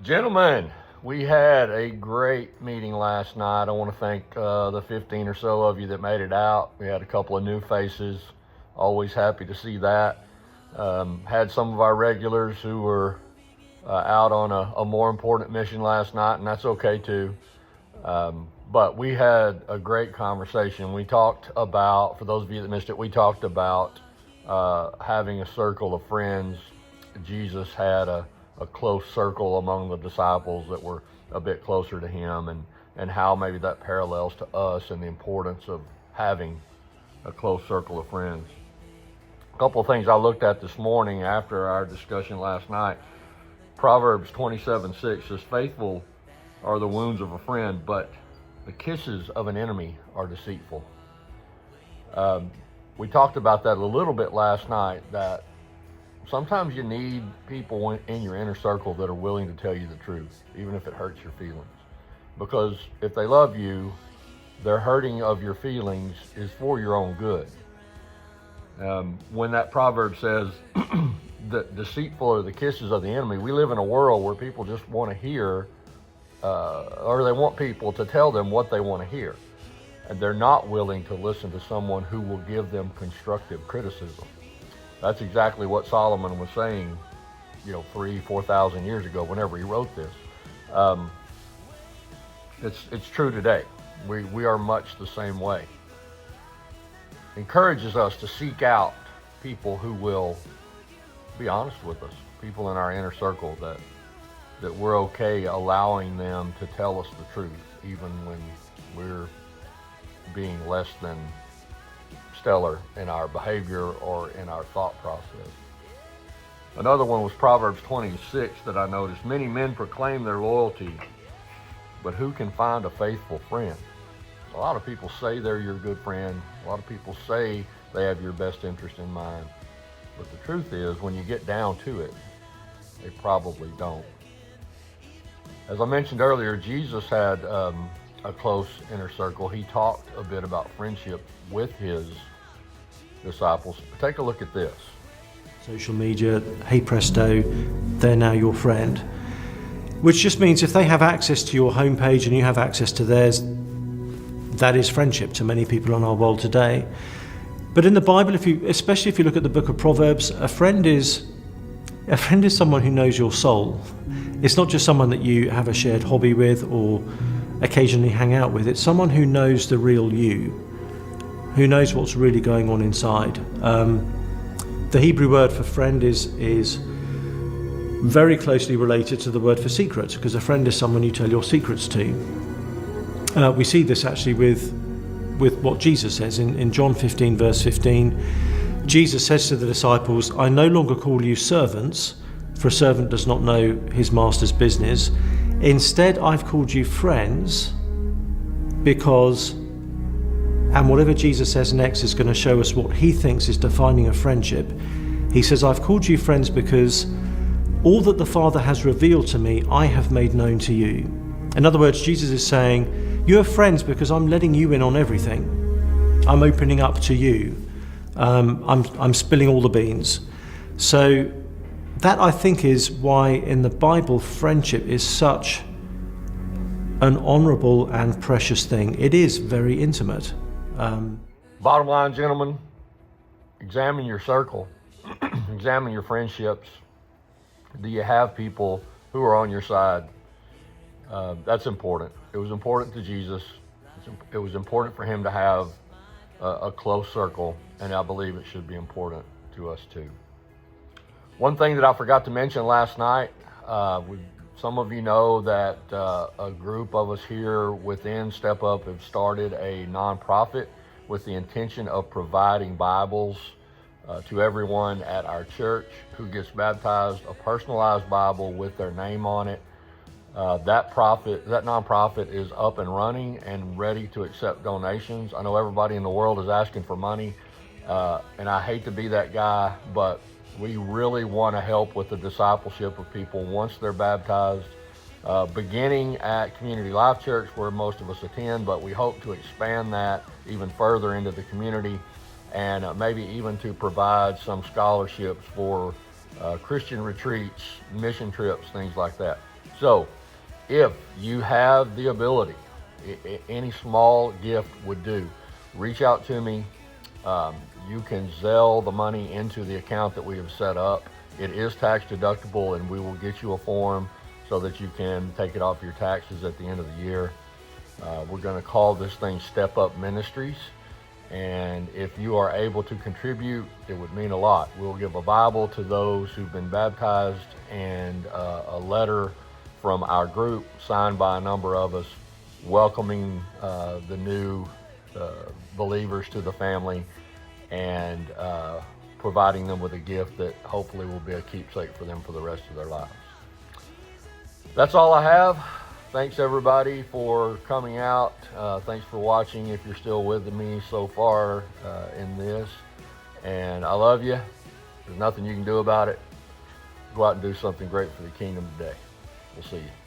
Gentlemen, we had a great meeting last night. I want to thank the 15 or so of you that made it out. We had a couple of new faces. Always happy to see that. Had some of our regulars who were out on a more important mission last night, and that's okay too. But we had a great conversation. We talked about, for those of you that missed it, we talked about having a circle of friends. Jesus had a close circle among the disciples that were a bit closer to him, and how maybe that parallels to us and the importance of having a close circle of friends. A couple of things I looked at this morning after our discussion last night. Proverbs 27:6 says, "Faithful are the wounds of a friend, but the kisses of an enemy are deceitful." We talked about that a little bit last night, that sometimes you need people in your inner circle that are willing to tell you the truth, even if it hurts your feelings. Because if they love you, their hurting of your feelings is for your own good. When that proverb says that deceitful are the kisses of the enemy, we live in a world where people just want to hear, or they want people to tell them what they want to hear. And they're not willing to listen to someone who will give them constructive criticism. That's exactly what Solomon was saying, 4,000 years ago, whenever he wrote this. It's true today. We are much the same way. Encourages us to seek out people who will be honest with us, people in our inner circle that we're okay allowing them to tell us the truth, even when we're being less than stellar in our behavior or in our thought process. Another one was Proverbs 26 that I noticed. Many men proclaim their loyalty, but who can find a faithful friend? A lot of people say they're your good friend. A lot of people say they have your best interest in mind. But the truth is, when you get down to it, they probably don't. As I mentioned earlier, Jesus had a close inner circle. He talked a bit about friendship with his disciples. Take a look at this. Social media, hey presto, they're now your friend. Which just means if they have access to your homepage and you have access to theirs, that is friendship to many people in our world today. But in the Bible, especially if you look at the book of Proverbs, a friend is someone who knows your soul. It's not just someone that you have a shared hobby with or occasionally hang out with. It's someone who knows the real you, who knows what's really going on inside. The Hebrew word for friend is very closely related to the word for secret, because a friend is someone you tell your secrets to. We see this actually with what Jesus says in John 15 verse 15. Jesus says to the disciples, "I no longer call you servants, for a servant does not know his master's business. Instead, I've called you friends because," and whatever Jesus says next is going to show us what he thinks is defining a friendship. He says, "I've called you friends because all that the Father has revealed to me, I have made known to you." In other words, Jesus is saying, you're friends because I'm letting you in on everything. I'm opening up to you. I'm spilling all the beans. So that, I think, is why in the Bible friendship is such an honorable and precious thing. It is very intimate. Bottom line, gentlemen, examine your circle, examine your friendships. Do you have people who are on your side? That's important. It was important to Jesus. It was important for him to have a close circle, and I believe it should be important to us too. One thing that I forgot to mention last night, some of you know that a group of us here within Step Up have started a nonprofit with the intention of providing Bibles to everyone at our church who gets baptized, a personalized Bible with their name on it. That nonprofit is up and running and ready to accept donations. I know everybody in the world is asking for money, and I hate to be that guy, but we really want to help with the discipleship of people once they're baptized, beginning at Community Life Church, where most of us attend, but we hope to expand that even further into the community, and maybe even to provide some scholarships for Christian retreats, mission trips, things like that. So if you have the ability, any small gift would do, reach out to me. You can Zelle the money into the account that we have set up. It is tax deductible, and we will get you a form so that you can take it off your taxes at the end of the year. We're going to call this thing Step Up Ministries. And if you are able to contribute, it would mean a lot. We'll give a Bible to those who've been baptized and a letter from our group signed by a number of us welcoming the new believers to the family, and providing them with a gift that hopefully will be a keepsake for them for the rest of their lives. That's all I have. Thanks everybody for coming out. Thanks for watching if you're still with me so far in this. And I love you. There's nothing you can do about it. Go out and do something great for the kingdom today. We'll see you.